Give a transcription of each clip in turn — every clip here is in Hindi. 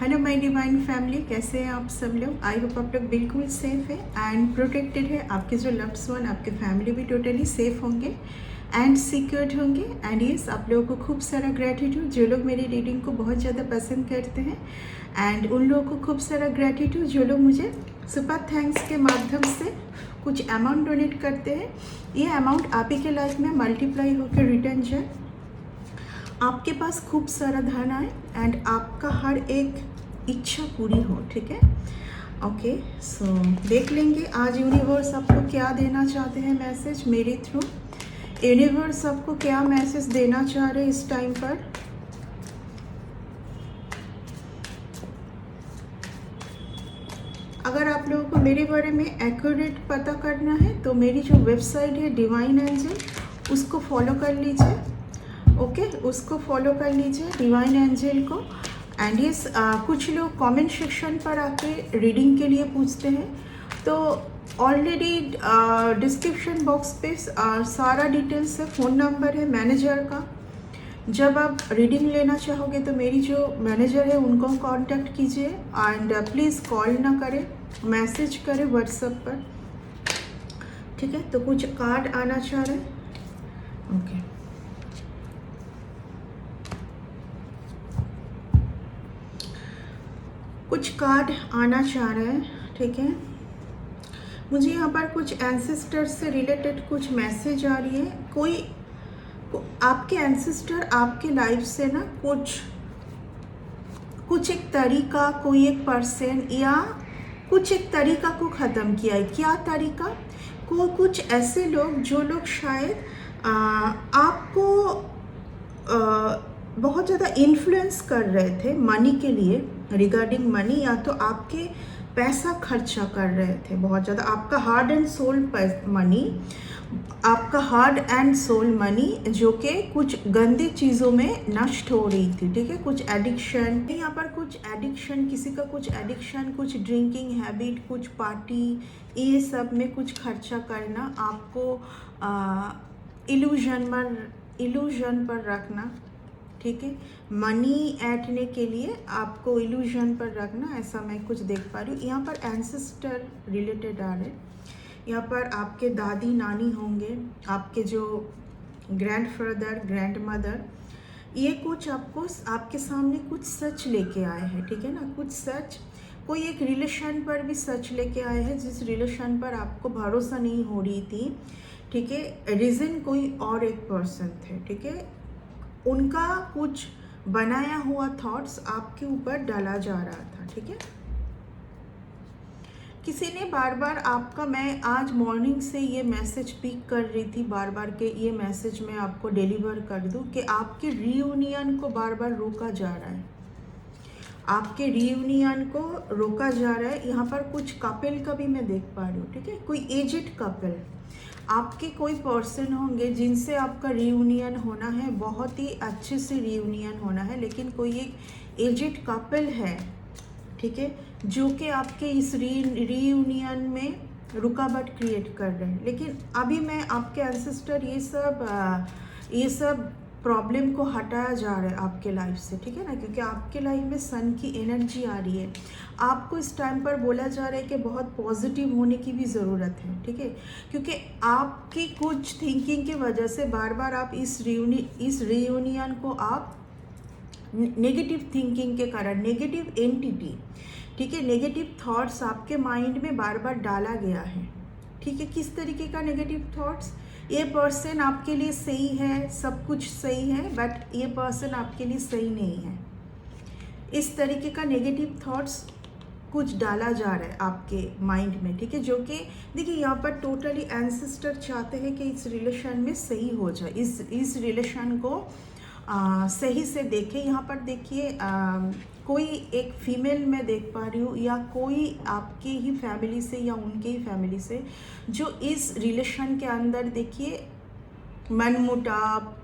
हेलो माय डिवाइन फैमिली, कैसे हैं आप सब लोग। आई होप आप लोग बिल्कुल सेफ है एंड प्रोटेक्टेड है। आपके जो लव्ड वन, आपके फैमिली भी टोटली सेफ होंगे एंड सिक्योर्ड होंगे। एंड यस, आप लोगों को खूब सारा ग्रैटिट्यूड, जो लोग मेरी रीडिंग को बहुत ज़्यादा पसंद करते हैं, एंड उन लोगों को खूब सारा ग्रैटिट्यूड जो लोग मुझे सुपर थैंक्स के माध्यम से कुछ अमाउंट डोनेट करते हैं। ये अमाउंट आप ही के लाइफ में मल्टीप्लाई होकर रिटर्न जाए, आपके पास खूब सारा धन आए एंड आपका हर एक इच्छा पूरी हो। ठीक है, ओके। सो देख लेंगे आज यूनिवर्स आपको क्या देना चाहते हैं मैसेज मेरे थ्रू। यूनिवर्स आपको क्या मैसेज देना चाह रहे हैं इस टाइम पर। अगर आप लोगों को मेरे बारे में एक्यूरेट पता करना है तो मेरी जो वेबसाइट है डिवाइन एंजल, उसको फॉलो कर लीजिए। ओके, उसको फॉलो कर लीजिए डिवाइन एंजल को। एंड यस, कुछ लोग कमेंट सेक्शन पर आके रीडिंग के लिए पूछते हैं, तो ऑलरेडी डिस्क्रिप्शन बॉक्स पे सारा डिटेल्स है, फ़ोन नंबर है मैनेजर का। जब आप रीडिंग लेना चाहोगे तो मेरी जो मैनेजर है उनको कांटेक्ट कीजिए एंड प्लीज़ कॉल ना करें, मैसेज करें व्हाट्सएप पर। ठीक है, तो कुछ कार्ड आना चाह रहे हैं। ओके, कुछ कार्ड आना चाह रहे हैं। ठीक है, मुझे यहाँ पर कुछ एंसेस्टर से रिलेटेड कुछ मैसेज आ रही है। कोई आपके एंसेस्टर आपके लाइफ से ना कुछ एक तरीका, कोई एक पर्सन या कुछ एक तरीका को ख़त्म किया है। क्या तरीका? कुछ ऐसे लोग जो लोग शायद आपको बहुत ज़्यादा इन्फ्लुएंस कर रहे थे मनी के लिए, रिगार्डिंग मनी, या तो आपके पैसा खर्चा कर रहे थे बहुत ज़्यादा, आपका हार्ड एंड सोल मनी, आपका हार्ड एंड सोल मनी जो कि कुछ गंदी चीज़ों में नष्ट हो रही थी। ठीक है, कुछ एडिक्शन, यहाँ पर कुछ एडिक्शन, किसी का कुछ एडिक्शन, कुछ ड्रिंकिंग हैबिट, कुछ पार्टी, ये सब में कुछ खर्चा करना, आपको इल्यूजन पर रखना। ठीक है, मनी ऐंठने के लिए आपको इल्यूजन पर रखना, ऐसा मैं कुछ देख पा रही हूँ। यहाँ पर एंसेस्टर रिलेटेड आ रहे, यहाँ पर आपके दादी नानी होंगे, आपके जो ग्रैंडफादर ग्रैंड मदर, ये कुछ आपको आपके सामने कुछ सच लेके आए हैं। ठीक है ना, कुछ सच, कोई एक रिलेशन पर भी सच लेके आए हैं जिस रिलेशन पर आपको भरोसा नहीं हो रही थी। ठीक है, रीज़न कोई और एक पर्सन थे। ठीक है, उनका कुछ बनाया हुआ थॉट्स आपके ऊपर डाला जा रहा था। ठीक है, किसी ने बार बार आपका, मैं आज मॉर्निंग से ये मैसेज पिक कर रही थी बार बार के ये मैसेज मैं आपको डिलीवर कर दूं कि आपके रीयूनियन को बार बार रोका जा रहा है, आपके रीयूनियन को रोका जा रहा है। यहाँ पर कुछ कपल का भी मैं देख पा रही हूँ। ठीक है, कोई एजेड कपल, आपके कोई पर्सन होंगे जिनसे आपका रीयूनियन होना है, बहुत ही अच्छे से रीयूनियन होना है, लेकिन कोई एक एजेड कपल है। ठीक है, जो कि आपके इस रीयूनियन में रुकावट क्रिएट कर रहे हैं। लेकिन अभी मैं आपके एंसेस्टर ये सब प्रॉब्लम को हटाया जा रहा है आपके लाइफ से। ठीक है ना, क्योंकि आपके लाइफ में सन की एनर्जी आ रही है। आपको इस टाइम पर बोला जा रहा है कि बहुत पॉजिटिव होने की भी ज़रूरत है। ठीक है, क्योंकि आपकी कुछ थिंकिंग की वजह से बार बार आप इस रियूनियन को आप नेगेटिव थिंकिंग के कारण, नेगेटिव एंटिटी, ठीक है, नेगेटिव थॉट्स आपके माइंड में बार बार डाला गया है। ठीक है, किस तरीके का नेगेटिव थॉट्स? ये पर्सन आपके लिए सही है, सब कुछ सही है, बट ये पर्सन आपके लिए सही नहीं है, इस तरीके का नेगेटिव थॉट्स कुछ डाला जा रहा है आपके माइंड में। ठीक है, जो कि देखिए यहाँ पर टोटली एंसेस्टर चाहते हैं कि इस रिलेशन में सही हो जाए, इस रिलेशन को सही से देखें। यहाँ पर देखिए कोई एक फीमेल मैं देख पा रही हूँ, या कोई आपके ही फैमिली से या उनके ही फैमिली से, जो इस रिलेशन के अंदर देखिए मनमुटाव,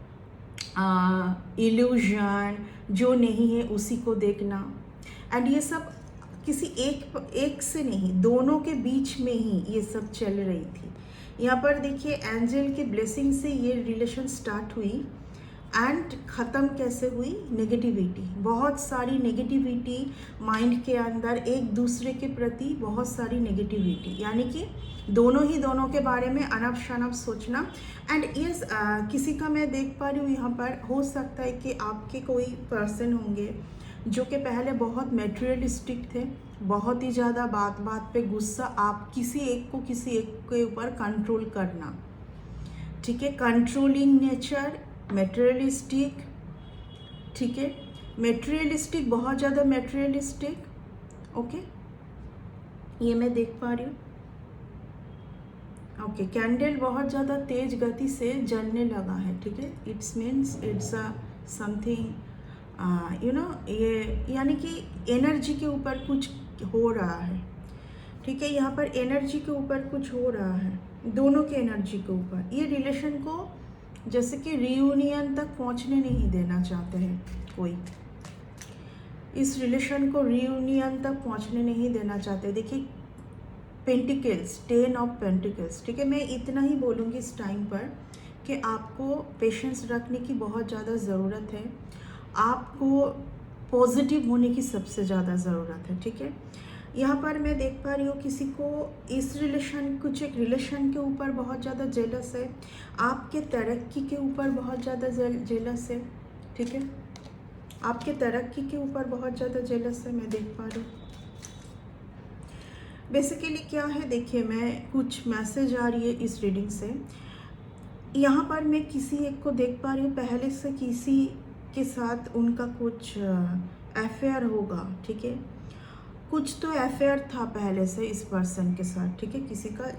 इल्यूजन जो नहीं है उसी को देखना, एंड ये सब किसी एक से नहीं, दोनों के बीच में ही ये सब चल रही थी। यहाँ पर देखिए एंजल की ब्लेसिंग से ये रिलेशन स्टार्ट हुई एंड ख़त्म कैसे हुई? नेगेटिविटी, बहुत सारी नेगेटिविटी माइंड के अंदर, एक दूसरे के प्रति बहुत सारी नेगेटिविटी, यानी कि दोनों के बारे में अनब शनब सोचना। एंड यस, किसी का मैं देख पा रही हूँ यहाँ पर, हो सकता है कि आपके कोई पर्सन होंगे जो कि पहले बहुत मेटेरियलिस्टिक थे, बहुत ही ज़्यादा बात बात पे गुस्सा, आप किसी एक के ऊपर कंट्रोल करना, ठीक है, कंट्रोलिंग नेचर, मेटेरियलिस्टिक, ठीक है, मेटेरियलिस्टिक, बहुत ज़्यादा मेटेरियलिस्टिक, ओके, ये मैं देख पा रही हूँ। ओके, कैंडल बहुत ज़्यादा तेज गति से जलने लगा है, ठीक है, it's means it's a something, you know, ये यानी कि एनर्जी के ऊपर कुछ हो रहा है, ठीक है, यहाँ पर एनर्जी के ऊपर कुछ हो रहा है, दोनों के एनर्जी के ऊपर। ये रिलेशन को जैसे कि रियूनियन तक पहुँचने नहीं देना चाहते हैं कोई, इस रिलेशन को रियूनियन तक पहुँचने नहीं देना चाहते। देखिए, पेंटिकल्स, 10 ऑफ पेंटिकल्स, ठीक है, मैं इतना ही बोलूँगी इस टाइम पर कि आपको पेशेंस रखने की बहुत ज़्यादा ज़रूरत है, आपको पॉजिटिव होने की सबसे ज़्यादा ज़रूरत है, ठीक है। यहाँ पर मैं देख पा रही हूँ किसी को इस रिलेशन, कुछ एक रिलेशन के ऊपर बहुत ज़्यादा जेलस है, आपके तरक्की के ऊपर बहुत ज़्यादा जेलस है, ठीक है, आपके तरक्की के ऊपर बहुत ज़्यादा जेलस है, मैं देख पा रही हूँ। बेसिकली क्या है, देखिए, मैं कुछ मैसेज आ रही है इस रीडिंग से, यहाँ पर मैं किसी एक को देख पा रही हूँ, पहले से किसी के साथ उनका कुछ अफेयर होगा, ठीक है, कुछ तो अफेयर था पहले से इस पर्सन के साथ, ठीक है, किसी का,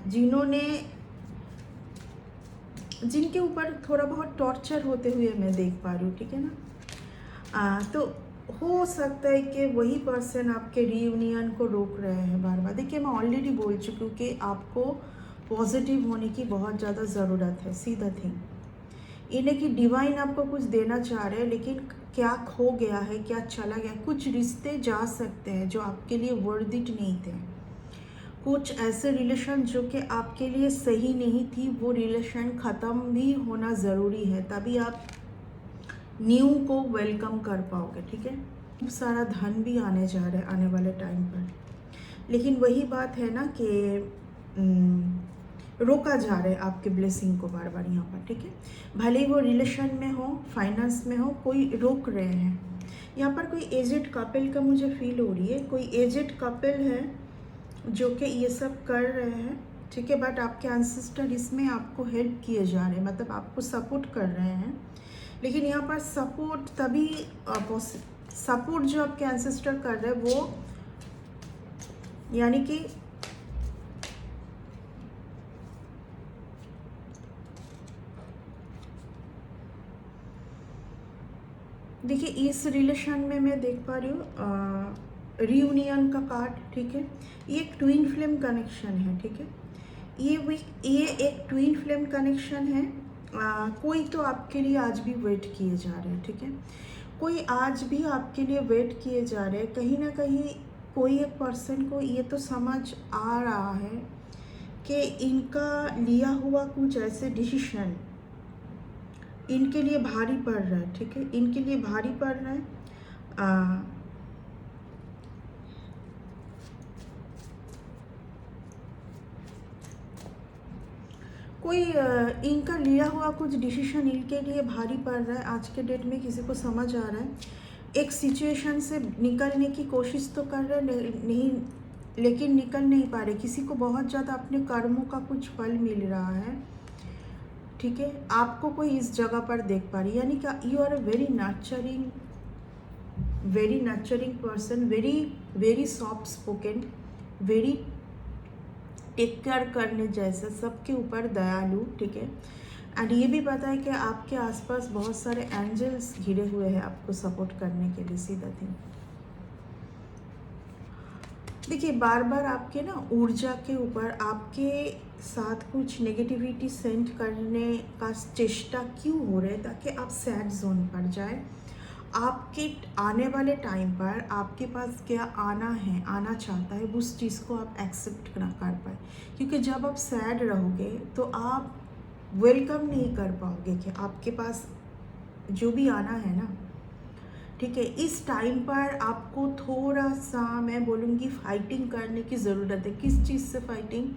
जिनके ऊपर थोड़ा बहुत टॉर्चर होते हुए मैं देख पा रही हूँ, ठीक है ना। तो हो सकता है कि वही पर्सन आपके रियूनियन को रोक रहे हैं बार बार। देखिए, मैं ऑलरेडी बोल चुकी हूँ कि आपको पॉजिटिव होने की बहुत ज़्यादा ज़रूरत है, सी द थिंग। इन्हें कि डिवाइन आपको कुछ देना चाह रहे हैं, लेकिन क्या खो गया है, क्या चला गया, कुछ रिश्ते जा सकते हैं जो आपके लिए वर्थ इट नहीं थे, कुछ ऐसे रिलेशन जो कि आपके लिए सही नहीं थी, वो रिलेशन ख़त्म भी होना ज़रूरी है, तभी आप न्यू को वेलकम कर पाओगे, ठीक है। खूब सारा धन भी आने जा रहा है आने वाले टाइम पर, लेकिन वही बात है ना कि रोका जा रहा है आपके ब्लेसिंग को बार बार यहाँ पर, ठीक है, भले ही वो रिलेशन में हो, फाइनेंस में हो, कोई रोक रहे हैं। यहाँ पर कोई एजेड कपल का मुझे फील हो रही है, कोई एजेड कपल है जो कि ये सब कर रहे हैं, ठीक है, बट आपके एंसेस्टर इसमें आपको हेल्प किए जा रहे हैं, मतलब आपको सपोर्ट कर रहे हैं। लेकिन यहाँ पर सपोर्ट तभी सपोर्ट जो आपके एंसेस्टर कर रहे हैं वो, यानी कि देखिए, इस रिलेशन में मैं देख पा रही हूँ रियूनियन का कार्ड, ठीक है, ये एक ट्विन फ्लेम कनेक्शन है, ठीक है, ये एक ट्विन फ्लेम कनेक्शन है। कोई तो आपके लिए आज भी वेट किए जा रहे हैं, ठीक है, कोई आज भी आपके लिए वेट किए जा रहे हैं, कहीं ना कहीं कोई एक पर्सन को ये तो समझ आ रहा है कि इनका लिया हुआ कुछ ऐसे डिसीशन इनके लिए भारी पड़ रहा है, ठीक है, इनके लिए भारी पड़ रहा है। कोई इनका लिया हुआ कुछ डिसीजन इनके लिए भारी पड़ रहा है आज के डेट में, किसी को समझ आ रहा है, एक सिचुएशन से निकलने की कोशिश तो कर रहे नहीं, लेकिन निकल नहीं पा रहे, किसी को बहुत ज़्यादा अपने कर्मों का कुछ फल मिल रहा है, ठीक है, आपको कोई इस जगह पर देख पा रही है, यानी कि you are a very nurturing person, very soft spoken, very take care करने जैसा, सबके ऊपर दयालु, ठीक है, एंड ये भी पता है कि आपके आसपास बहुत सारे एंजल्स घिरे हुए हैं आपको सपोर्ट करने के लिए, सीधा थिंग। देखिए, बार बार आपके ना ऊर्जा के ऊपर आपके साथ कुछ नेगेटिविटी सेंड करने का चेष्टा क्यों हो रहा है, ताकि आप सैड जोन पर जाए। आपके आने वाले टाइम पर आपके पास क्या आना चाहता है, उस चीज़ को आप एक्सेप्ट ना कर पाए, क्योंकि जब आप सैड रहोगे तो आप वेलकम नहीं कर पाओगे कि आपके पास जो भी आना है ना, ठीक है, इस टाइम पर आपको थोड़ा सा मैं बोलूँगी फाइटिंग करने की ज़रूरत है। किस चीज़ से फाइटिंग?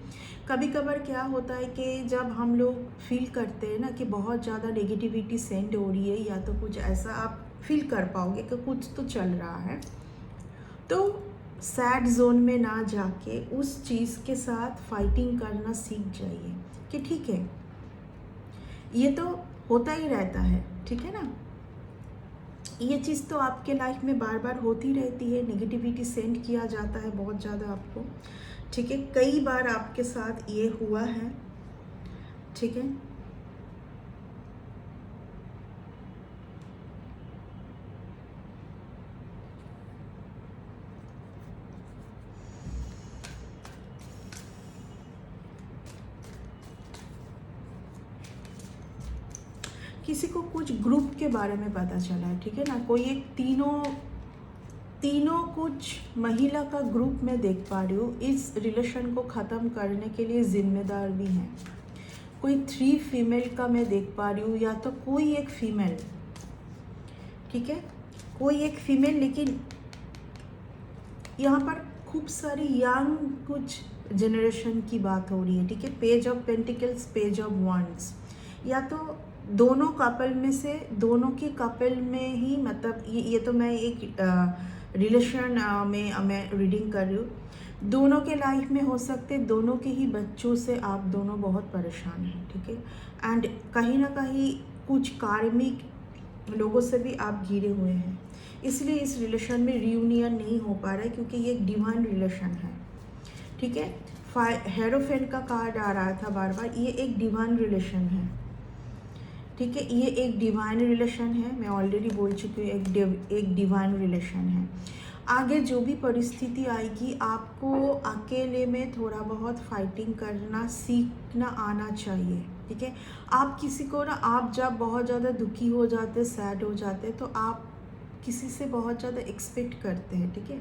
कभी कभार क्या होता है कि जब हम लोग फील करते हैं ना कि बहुत ज़्यादा नेगेटिविटी सेंड हो रही है, या तो कुछ ऐसा आप फील कर पाओगे कि कुछ तो चल रहा है, तो सैड जोन में ना जाके उस चीज़ के साथ फाइटिंग करना सीख जाइए कि ठीक है, ये तो होता ही रहता है, ठीक है ना, ये चीज़ तो आपके लाइफ में बार बार होती रहती है, नेगेटिविटी सेंड किया जाता है बहुत ज़्यादा आपको, ठीक है, कई बार आपके साथ ये हुआ है, ठीक है। किसी को कुछ ग्रुप के बारे में पता चला है, ठीक है ना, कोई एक तीनों कुछ महिला का ग्रुप में देख पा रही हूँ, इस रिलेशन को ख़त्म करने के लिए जिम्मेदार भी हैं। कोई 3 फीमेल का मैं देख पा रही हूँ, या तो कोई एक फीमेल, ठीक है, कोई एक फीमेल, लेकिन यहाँ पर खूब सारी यंग कुछ जनरेशन की बात हो रही है, ठीक है, page of pentacles, page of wands, या तो दोनों कपल में से, दोनों के कपल में ही, मतलब ये तो मैं एक रिलेशन में मैं रीडिंग कर रही हूँ, दोनों के लाइफ में हो सकते, दोनों के ही बच्चों से आप दोनों बहुत परेशान हैं, ठीक है, एंड कहीं ना कहीं कुछ कार्मिक लोगों से भी आप घिरे हुए हैं, इसलिए इस रिलेशन में रियूनियन नहीं हो पा रहा है, क्योंकि ये एक डिवाइन रिलेशन है, ठीक है। हेरोफेन का कार्ड आ रहा था बार बार, ये एक डिवाइन रिलेशन है, ठीक है, ये एक डिवाइन रिलेशन है, मैं ऑलरेडी बोल चुकी हूँ, एक डिवाइन रिलेशन है। आगे जो भी परिस्थिति आएगी, आपको अकेले में थोड़ा बहुत फाइटिंग करना सीखना आना चाहिए, ठीक है। आप किसी को ना, आप जब बहुत ज़्यादा दुखी हो जाते, सैड हो जाते, तो आप किसी से बहुत ज़्यादा एक्सपेक्ट करते हैं, ठीक है,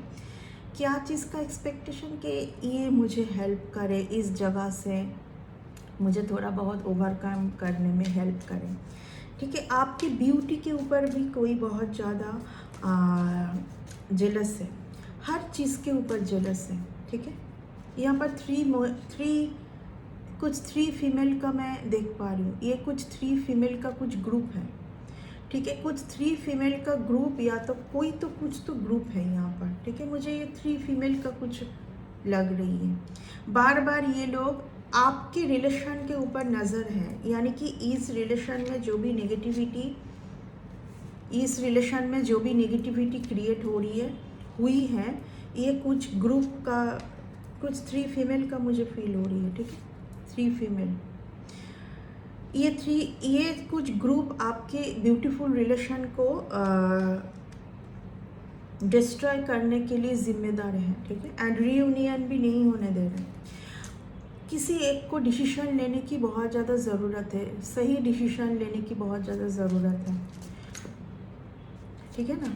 क्या चीज़ का एक्सपेक्टेशन, कि ये मुझे हेल्प करे, इस जगह से मुझे थोड़ा बहुत ओवरकम करने में हेल्प करें, ठीक है। आपकी ब्यूटी के ऊपर भी कोई बहुत ज़्यादा जेलस है, हर चीज़ के ऊपर जेलस है, ठीक है। यहाँ पर कुछ 3 फीमेल का मैं देख पा रही हूँ, ये कुछ 3 फीमेल का कुछ ग्रुप है, ठीक है, कुछ 3 फीमेल का ग्रुप, या तो कोई तो कुछ तो ग्रुप है यहाँ पर, ठीक है, मुझे ये 3 फीमेल का कुछ लग रही है। बार बार ये लोग आपके रिलेशन के ऊपर नज़र है, यानी कि इस रिलेशन में जो भी नेगेटिविटी क्रिएट हो रही है, हुई है, ये कुछ ग्रुप का, कुछ 3 फीमेल का मुझे फील हो रही है, ठीक है, 3 फीमेल, ये कुछ ग्रुप आपके ब्यूटीफुल रिलेशन को डिस्ट्रॉय करने के लिए जिम्मेदार है, ठीक है, एंड रियूनियन भी नहीं होने दे रहे। किसी एक को डिसीजन लेने की बहुत ज़्यादा ज़रूरत है, सही डिसीजन लेने की बहुत ज़्यादा ज़रूरत है, ठीक है ना।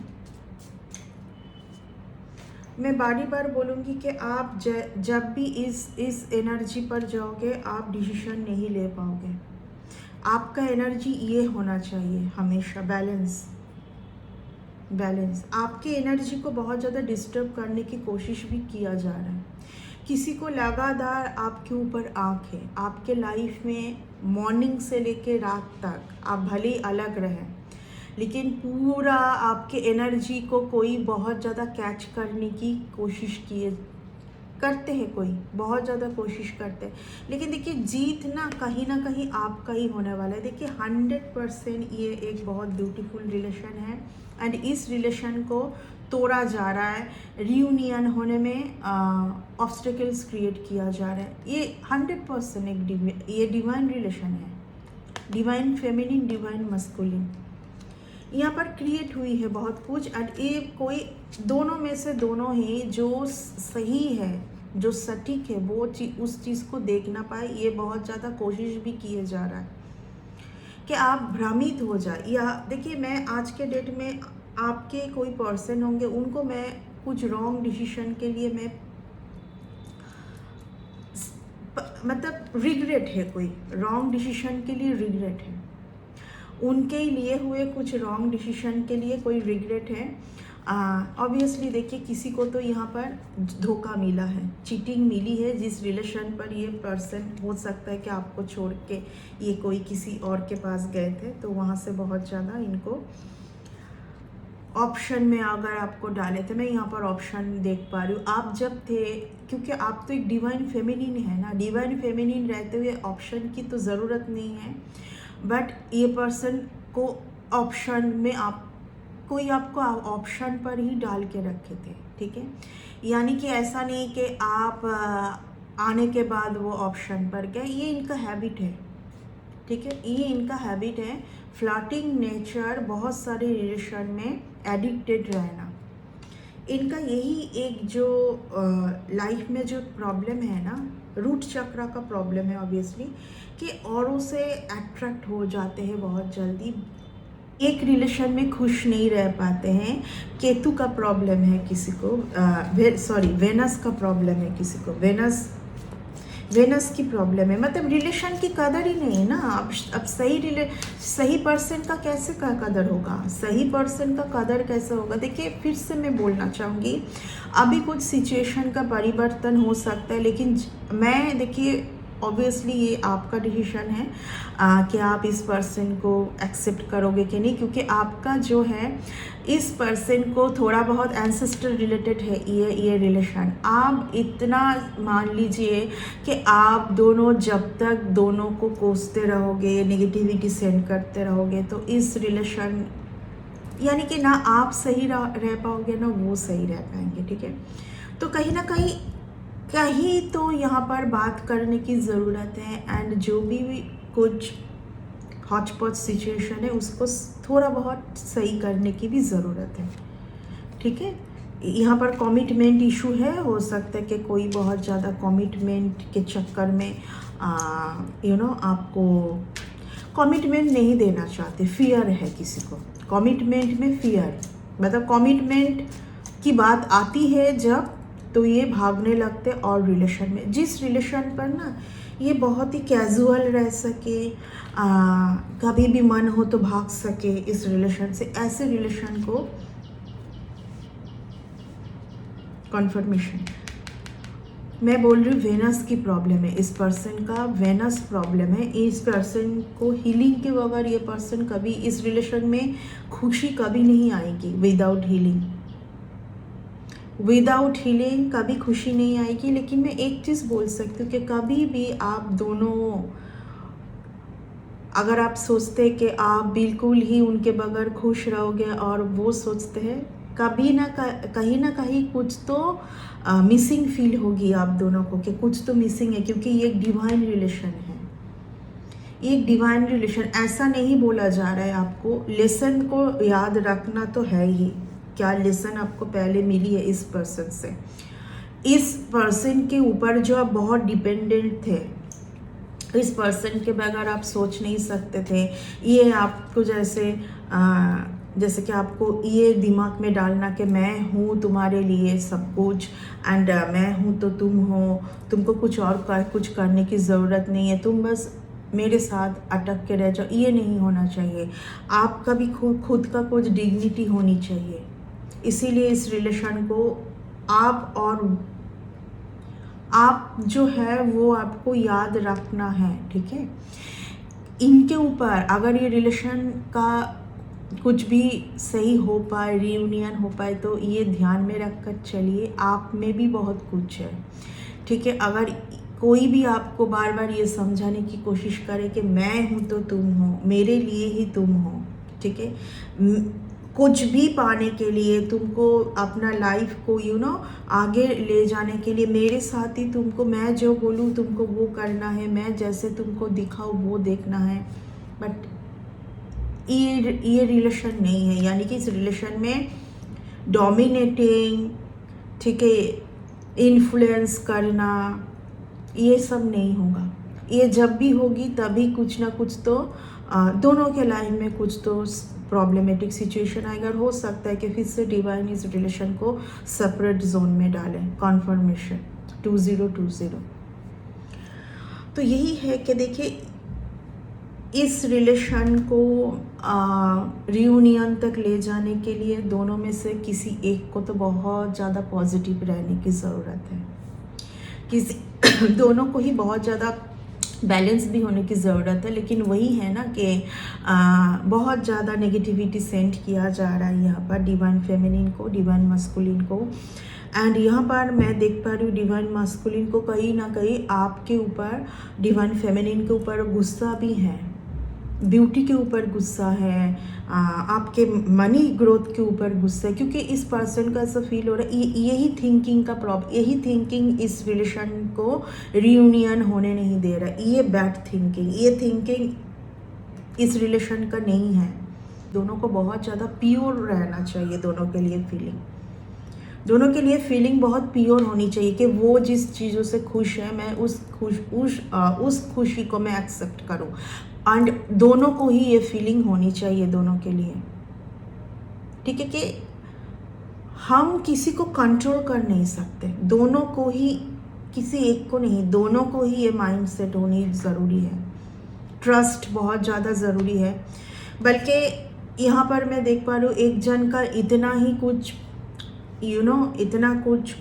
मैं बारी बार बोलूँगी कि आप जब भी इस एनर्जी पर जाओगे, आप डिसीजन नहीं ले पाओगे। आपका एनर्जी ये होना चाहिए हमेशा बैलेंस। आपके एनर्जी को बहुत ज़्यादा डिस्टर्ब करने की कोशिश भी किया जा रहा है, किसी को लगातार आपके ऊपर आँख है, आपके लाइफ में मॉर्निंग से लेके रात तक आप भले ही अलग रहें, लेकिन पूरा आपके एनर्जी को कोई बहुत ज़्यादा कैच करने की कोशिश करते हैं, कोई बहुत ज़्यादा कोशिश करते हैं, लेकिन देखिए जीत ना कहीं आपका ही होने वाला है। देखिए 100% ये एक बहुत ब्यूटीफुल रिलेशन है, एंड इस रिलेशन को तोड़ा जा रहा है, रियूनियन होने में ऑब्स्टेकल्स क्रिएट किया जा रहा है। ये 100% ये डिवाइन रिलेशन है, डिवाइन फेमिनिन, डिवाइन मस्कुलिन यहाँ पर क्रिएट हुई है बहुत कुछ, एंड ये कोई दोनों में से दोनों ही जो सही है, जो सटीक है, वो उस चीज़ को देख ना पाए, ये बहुत ज़्यादा कोशिश भी किए जा रहा है कि आप भ्रमित हो जाए। या देखिए, मैं आज के डेट में आपके कोई पर्सन होंगे, उनको मैं कुछ रॉन्ग डिसीजन के लिए मैं मतलब रिग्रेट है, कोई रॉन्ग डिसीजन के लिए रिग्रेट है, उनके लिए हुए कुछ रॉन्ग डिसीजन के लिए कोई रिग्रेट है। ऑब्वियसली देखिए किसी को तो यहाँ पर धोखा मिला है, चीटिंग मिली है। जिस रिलेशन पर ये पर्सन, हो सकता है कि आपको छोड़ के ये कोई किसी और के पास गए थे, तो वहाँ से बहुत ज़्यादा इनको ऑप्शन में अगर आपको डाले थे, मैं यहाँ पर ऑप्शन देख पा रही हूँ। आप जब थे, क्योंकि आप तो एक डिवाइन फेमिनिन है ना, डिवाइन फेमिनिन रहते हुए ऑप्शन की तो ज़रूरत नहीं है, बट ये पर्सन को ऑप्शन में कोई आपको ऑप्शन पर ही डाल के रखे थे, ठीक है। यानी कि ऐसा नहीं कि आप आने के बाद वो ऑप्शन पर गए, ये इनका हैबिट है, ठीक है, ये इनका हैबिट है। फ्लर्टिंग नेचर, बहुत सारे रिलेशन में एडिक्टेड रहना, इनका यही एक जो लाइफ में जो प्रॉब्लम है ना, रूट चक्र का प्रॉब्लम है ऑब्वियसली, कि औरों से अट्रैक्ट हो जाते हैं बहुत जल्दी, एक रिलेशन में खुश नहीं रह पाते हैं। केतु का प्रॉब्लम है किसी को, वेनस का प्रॉब्लम है किसी को, वेनस की प्रॉब्लम है, मतलब रिलेशन की कदर ही नहीं है ना। अब सही पर्सन का कैसे का कदर होगा, सही पर्सन का कदर कैसे होगा। देखिए फिर से मैं बोलना चाहूँगी, अभी कुछ सिचुएशन का परिवर्तन हो सकता है, लेकिन मैं देखिए ऑब्वियसली ये आपका डिसीजन है कि आप इस पर्सन को एक्सेप्ट करोगे कि नहीं, क्योंकि आपका जो है इस पर्सन को थोड़ा बहुत एंसेस्टर रिलेटेड है ये रिलेशन। आप इतना मान लीजिए कि आप दोनों जब तक दोनों को कोसते रहोगे, नेगेटिविटी सेंड करते रहोगे, तो इस रिलेशन यानी कि ना आप सही रह पाओगे ना वो सही रह पाएंगे, ठीक है। तो कहीं ना कहीं तो यहाँ पर बात करने की ज़रूरत है, एंड जो भी कुछ हॉचपॉच सिचुएशन है उसको थोड़ा बहुत सही करने की भी ज़रूरत है, ठीक है। यहाँ पर कमिटमेंट इशू है, हो सकता है कि कोई बहुत ज़्यादा कमिटमेंट के चक्कर में आपको कमिटमेंट नहीं देना चाहते, फियर है किसी को, कमिटमेंट में फियर, मतलब कमिटमेंट की बात आती है जब, तो ये भागने लगते और रिलेशन में, जिस रिलेशन पर ना ये बहुत ही कैजुअल रह सके, कभी भी मन हो तो भाग सके इस रिलेशन से, ऐसे रिलेशन को कन्फर्मेशन। मैं बोल रही हूँ वेनस की प्रॉब्लम है, इस पर्सन का वेनस प्रॉब्लम है। इस पर्सन को हीलिंग के बगैर ये पर्सन कभी इस रिलेशन में खुशी कभी नहीं आएगी। विदाउट हीलिंग कभी खुशी नहीं आएगी। लेकिन मैं एक चीज़ बोल सकती हूँ कि कभी भी आप दोनों, अगर आप सोचते कि आप बिल्कुल ही उनके बगैर खुश रहोगे और वो सोचते हैं, कभी ना कहीं ना कहीं कुछ तो मिसिंग फील होगी आप दोनों को, कि कुछ तो मिसिंग है, क्योंकि ये एक डिवाइन रिलेशन है, एक डिवाइन रिलेशन। ऐसा नहीं बोला जा रहा है, आपको लेसन को याद रखना तो है ही, क्या लेसन आपको पहले मिली है इस पर्सन से। इस पर्सन के ऊपर जो आप बहुत डिपेंडेंट थे, इस पर्सन के बगैर आप सोच नहीं सकते थे। ये आपको जैसे कि आपको ये दिमाग में डालना कि मैं हूँ तुम्हारे लिए सब कुछ, एंड मैं हूँ तो तुम हो, तुमको कुछ करने की ज़रूरत नहीं है, तुम बस मेरे साथ अटक के रह जाओ, ये नहीं होना चाहिए। आपका भी खुद का कुछ डिग्निटी होनी चाहिए। इसीलिए इस रिलेशन को आप जो है वो आपको याद रखना है, ठीक है। इनके ऊपर अगर ये रिलेशन का कुछ भी सही हो पाए, रियूनियन हो पाए, तो ये ध्यान में रख कर चलिए, आप में भी बहुत कुछ है, ठीक है। अगर कोई भी आपको बार बार ये समझाने की कोशिश करे कि मैं हूँ तो तुम हो, मेरे लिए ही तुम हो, ठीक है, कुछ भी पाने के लिए, तुमको अपना लाइफ को आगे ले जाने के लिए मेरे साथ ही तुमको, मैं जो बोलूँ तुमको वो करना है, मैं जैसे तुमको दिखाऊँ वो देखना है। बट ये रिलेशन नहीं है, यानी कि इस रिलेशन में डोमिनेटिंग, ठीक है, इन्फ्लुएंस करना, ये सब नहीं होगा। ये जब भी होगी तभी कुछ ना कुछ तो दोनों के लाइफ में कुछ तो प्रॉब्लमेटिक सिचुएशन आएगा। हो सकता है कि फिर से डिवाइन इस रिलेशन को सेपरेट जोन में डालें। कॉन्फर्मेशन 2020। तो यही है कि देखिए इस रिलेशन को रियूनियन तक ले जाने के लिए दोनों में से किसी एक को तो बहुत ज़्यादा पॉजिटिव रहने की ज़रूरत है, किसी दोनों को ही बहुत ज़्यादा बैलेंस भी होने की ज़रूरत है। लेकिन वही है ना कि बहुत ज़्यादा नेगेटिविटी सेंड किया जा रहा है यहाँ पर डिवाइन फेमिनिन को, डिवाइन मस्कुलिन को। एंड यहाँ पर मैं देख पा रही हूँ डिवाइन मस्कुलिन को कहीं ना कहीं आपके ऊपर, डिवाइन फेमिनिन के ऊपर गुस्सा भी है, ब्यूटी के ऊपर गुस्सा है, आपके मनी ग्रोथ के ऊपर गुस्सा है, क्योंकि इस पर्सन का ऐसा फील हो रहा है यही थिंकिंग का प्रॉब्लम, यही थिंकिंग इस रिलेशन को रियूनियन होने नहीं दे रहा है। ये बैड थिंकिंग, ये थिंकिंग इस रिलेशन का नहीं है। दोनों को बहुत ज़्यादा प्योर रहना चाहिए, दोनों के लिए फीलिंग बहुत प्योर होनी चाहिए कि वो जिस चीज़ों से खुश है मैं उस खुशी को मैं एक्सेप्ट करूं। एंड दोनों को ही ये फीलिंग होनी चाहिए दोनों के लिए, ठीक है, कि हम किसी को कंट्रोल कर नहीं सकते, दोनों को ही, किसी एक को नहीं, दोनों को ही ये माइंड सेट होनी ज़रूरी है। ट्रस्ट बहुत ज़्यादा ज़रूरी है। बल्कि यहाँ पर मैं देख पा रही हूँ एक जन का इतना ही कुछ इतना कुछ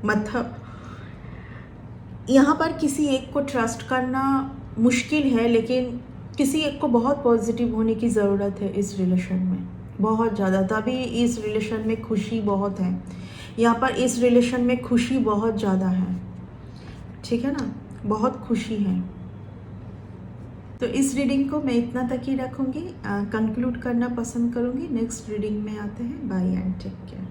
मतलब यहाँ पर किसी एक को ट्रस्ट करना मुश्किल है, लेकिन किसी एक को बहुत पॉजिटिव होने की ज़रूरत है इस रिलेशन में, बहुत ज़्यादा। तभी इस रिलेशन में खुशी बहुत है, यहाँ पर इस रिलेशन में खुशी बहुत ज़्यादा है, ठीक है ना, बहुत खुशी है। तो इस रीडिंग को मैं इतना तक ही रखूँगी, कंक्लूड करना पसंद करूँगी। नेक्स्ट रीडिंग में आते हैं। Bye and take care.